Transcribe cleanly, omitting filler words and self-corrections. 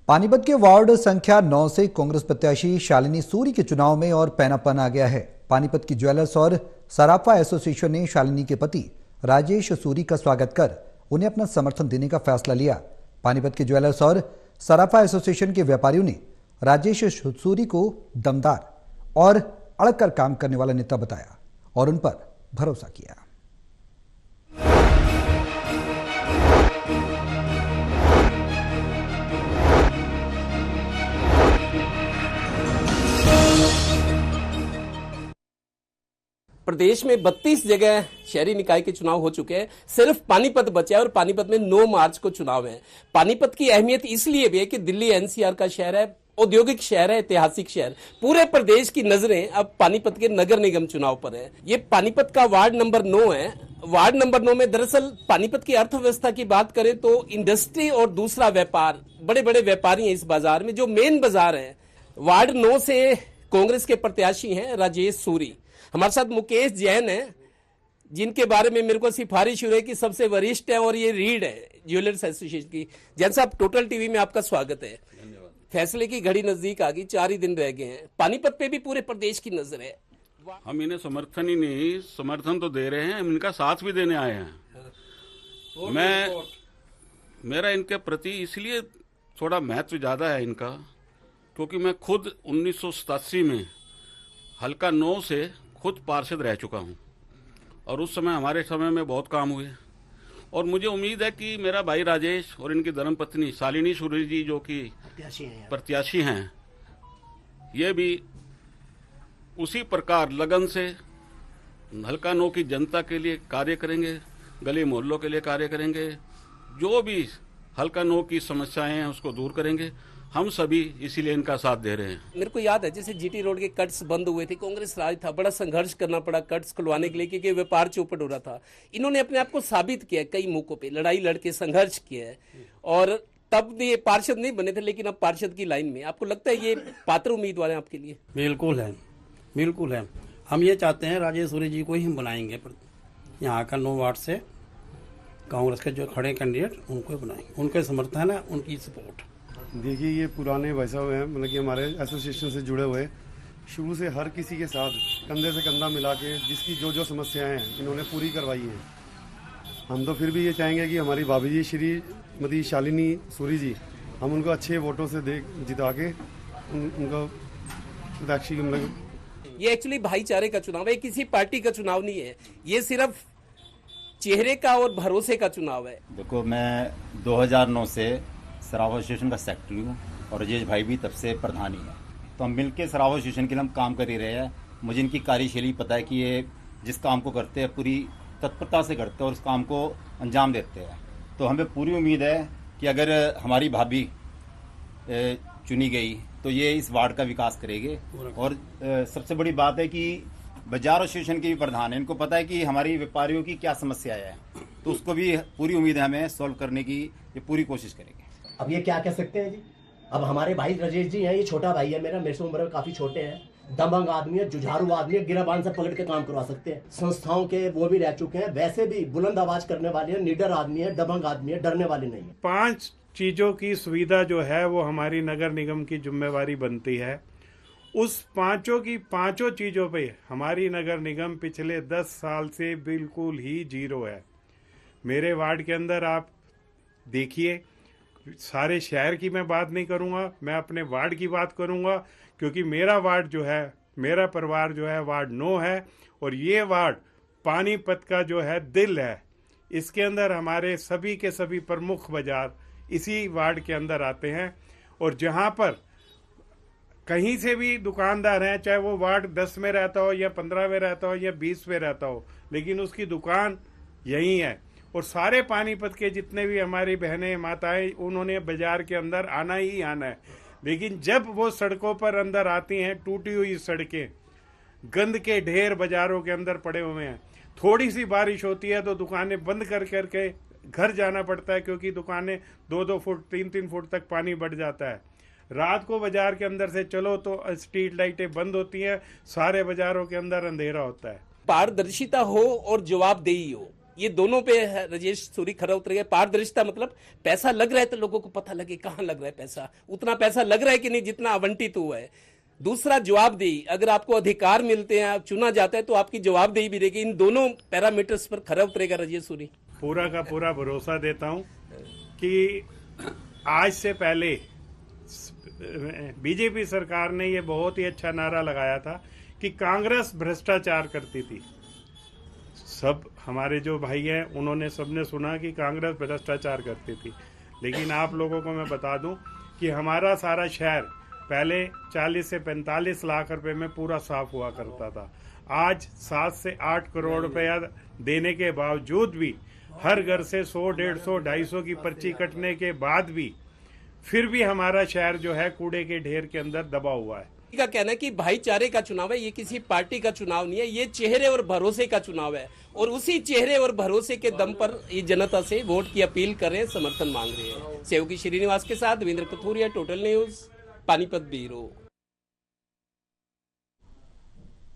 पानीपत के वार्ड संख्या 9 से कांग्रेस प्रत्याशी शालिनी सूरी के चुनाव में और पैनापन आ गया है। पानीपत की ज्वेलर्स और सराफा एसोसिएशन ने शालिनी के पति राजेश सूरी का स्वागत कर उन्हें अपना समर्थन देने का फैसला लिया। पानीपत के ज्वेलर्स और सराफा एसोसिएशन के व्यापारियों ने राजेश सूरी को दमदार और अड़क कर काम करने वाला नेता बताया और उन पर भरोसा किया। प्रदेश में 32 जगह शहरी निकाय के चुनाव हो चुके हैं, सिर्फ पानीपत बचा है और पानीपत में 9 मार्च को चुनाव है। पानीपत की अहमियत इसलिए भी है कि दिल्ली एनसीआर का शहर है, औद्योगिक शहर है, ऐतिहासिक शहर। पूरे प्रदेश की नजरें अब पानीपत के नगर निगम चुनाव पर है। ये पानीपत का वार्ड नंबर 9 है। वार्ड नंबर 9 में दरअसल पानीपत की अर्थव्यवस्था की बात करें तो इंडस्ट्री और दूसरा व्यापार, बड़े बड़े व्यापारी हैं इस बाजार में। जो मेन बाजार है, वार्ड 9 से कांग्रेस के प्रत्याशी हैं राजेश सूरी। हमारे साथ मुकेश जैन है, जिनके बारे में मेरे को सिफारिश हुई है कि सबसे वरिष्ठ है और ये रीड है ज्वेलर्स एसोसिएशन की। जैन साहब, टोटल टीवी में आपका स्वागत है। फैसले की घड़ी नजदीक आ गई, 4 ही दिन रह गए हैं। पानीपत पे भी पूरे प्रदेश की नजर है। हम इन्हें समर्थन ही नहीं, समर्थन तो दे रहे हैं, हम इनका साथ भी देने आए हैं। मेरा इनके प्रति इसलिए थोड़ा महत्व ज्यादा है इनका, क्योंकि मैं खुद 1987 में हल्का 9 से खुद पार्षद रह चुका हूं और उस समय हमारे समय में बहुत काम हुए और मुझे उम्मीद है कि मेरा भाई राजेश और इनकी धर्मपत्नी शालिनी सूरी जी, जो कि प्रत्याशी हैं, ये भी उसी प्रकार लगन से हल्का 9 की जनता के लिए कार्य करेंगे, गली मोहल्लों के लिए कार्य करेंगे, जो भी हल्का 9 की समस्याएं हैं उसको दूर करेंगे। हम सभी इसीलिए इनका साथ दे रहे हैं। मेरे को याद है जैसे जीटी रोड के कट्स बंद हुए थे, कांग्रेस राज था, बड़ा संघर्ष करना पड़ा कट्स खुलवाने के लिए, क्योंकि व्यापार चौपट हो रहा था। इन्होंने अपने आप को साबित किया, कई मौकों पे लड़ाई लड़के संघर्ष किया है और तब ये पार्षद नहीं बने थे, लेकिन अब पार्षद की लाइन में। आपको लगता है ये पात्र उम्मीदवार है आपके लिए? बिल्कुल है, बिल्कुल है। हम ये चाहते हैं राजेश सूरी जी को ही हम बनाएंगे, यहाँ का 9 वार्ड से कांग्रेस के जो खड़े कैंडिडेट उनको ही बनाएंगे। उनके समर्थन है, उनकी सपोर्ट। देखिए, ये पुराने भाई साहब हैं, मतलब कि हमारे एसोसिएशन से जुड़े हुए, शुरू से हर किसी के साथ कंधे से कंधा मिला के जिसकी जो जो समस्याएं हैं इन्होंने पूरी करवाई हैं। हम तो फिर भी ये चाहेंगे कि हमारी भाभी जी श्रीमती शालिनी सूरी जी, हम उनको अच्छे वोटों से जिता के उनको ये एक्चुअली भाईचारे का चुनाव है, किसी पार्टी का चुनाव नहीं है। ये सिर्फ चेहरे का और भरोसे का चुनाव है। देखो, मैं 2009 से सराफा एसोसिएशन का सेक्रेटरी हूँ और राजेश भाई भी तब से प्रधान ही है। तो हम मिलकर सराफा एसोसिएशन के लिए हम काम कर ही रहे हैं। मुझे इनकी कार्यशैली पता है कि ये जिस काम को करते हैं पूरी तत्परता से करते हैं और उस काम को अंजाम देते हैं। तो हमें पूरी उम्मीद है कि अगर हमारी भाभी चुनी गई तो ये इस वार्ड का विकास करेंगे। और सबसे बड़ी बात है कि बाजार एसोसिएशन के भी प्रधान है, इनको पता है कि हमारी व्यापारियों की क्या समस्याएं हैं, तो उसको भी पूरी उम्मीद है हमें सॉल्व करने की, ये पूरी कोशिश करेंगे। अब ये क्या कह सकते हैं जी। अब हमारे भाई राजेश जी हैं, ये छोटा भाई है मेरा, मेरे से उम्र में काफी छोटे हैं, दबंग आदमी है, जुझारू आदमी है, गिराबान से पकड़ के काम करवा सकते हैं। संस्थाओं के वो भी रह चुके हैं, वैसे भी बुलंद आवाज करने वाले हैं, निडर आदमी है, दबंग आदमी है, डरने वाले नहीं है। 5 चीजों की सुविधा जो है वो हमारी नगर निगम की जिम्मेवारी बनती है। उस पांचों चीजों पे हमारी नगर निगम पिछले 10 साल से बिल्कुल ही जीरो है। मेरे वार्ड के अंदर आप देखिए, सारे शहर की मैं बात नहीं करूंगा, मैं अपने वार्ड की बात करूंगा, क्योंकि मेरा वार्ड जो है, मेरा परिवार जो है वार्ड 9 है और ये वार्ड पानीपत का जो है दिल है। इसके अंदर हमारे सभी के सभी प्रमुख बाजार इसी वार्ड के अंदर आते हैं और जहां पर कहीं से भी दुकानदार हैं, चाहे वो वार्ड 10 में रहता हो या 15 में रहता हो या 20 में रहता हो, लेकिन उसकी दुकान यही है। और सारे पानीपत के जितने भी हमारी बहनें माताएं, उन्होंने बाजार के अंदर आना ही आना है। लेकिन जब वो सड़कों पर अंदर आती हैं, टूटी हुई सड़कें, गंद के ढेर बाजारों के अंदर पड़े हुए हैं, थोड़ी सी बारिश होती है तो दुकानें बंद कर करके घर जाना पड़ता है, क्योंकि दुकानें 2-2 फुट 3-3 फुट तक पानी बढ़ जाता है। रात को बाजार के अंदर से चलो तो स्ट्रीट लाइटें बंद होती हैं, सारे बाजारों के अंदर अंधेरा होता है। पारदर्शिता हो और जवाबदेही हो, ये दोनों पे राजेश सूरी खरा उतरेगा। पारदर्शिता मतलब पैसा लग रहा है तो लोगों को पता लगे कहाँ लग रहा है पैसा, उतना पैसा लग रहा है कि नहीं जितना आवंटित हुआ है। दूसरा जवाबदेही, अगर आपको अधिकार मिलते हैं, आप चुना जाता है तो आपकी जवाबदेही भी रहेगी। इन दोनों पैरामीटर्स पर खरा उतरेगा राजेश सूरी। पूरा का पूरा भरोसा देता हूं कि आज से पहले बीजेपी सरकार ने ये बहुत ही अच्छा नारा लगाया था कि कांग्रेस भ्रष्टाचार करती थी। सब हमारे जो भाई हैं उन्होंने सबने सुना कि कांग्रेस भ्रष्टाचार करती थी, लेकिन आप लोगों को मैं बता दूं कि हमारा सारा शहर पहले 40 से 45 लाख रुपए में पूरा साफ हुआ करता था। आज 7 से 8 करोड़ रुपया देने के बावजूद भी हर घर से 100, 150, 250 की पर्ची कटने के बाद भी फिर भी हमारा शहर जो है कूड़े के ढेर के अंदर दबा हुआ है। का कहना है कि भाईचारे का चुनाव है, ये किसी पार्टी का चुनाव नहीं है, ये चेहरे और भरोसे का चुनाव है। और उसी चेहरे और भरोसे के दम पर ये जनता से वोट की अपील कर रहे हैं, समर्थन मांग रहे हैं। सहयोगी श्रीनिवास के साथ Devendra Kathuria, total news, Panipat bureau.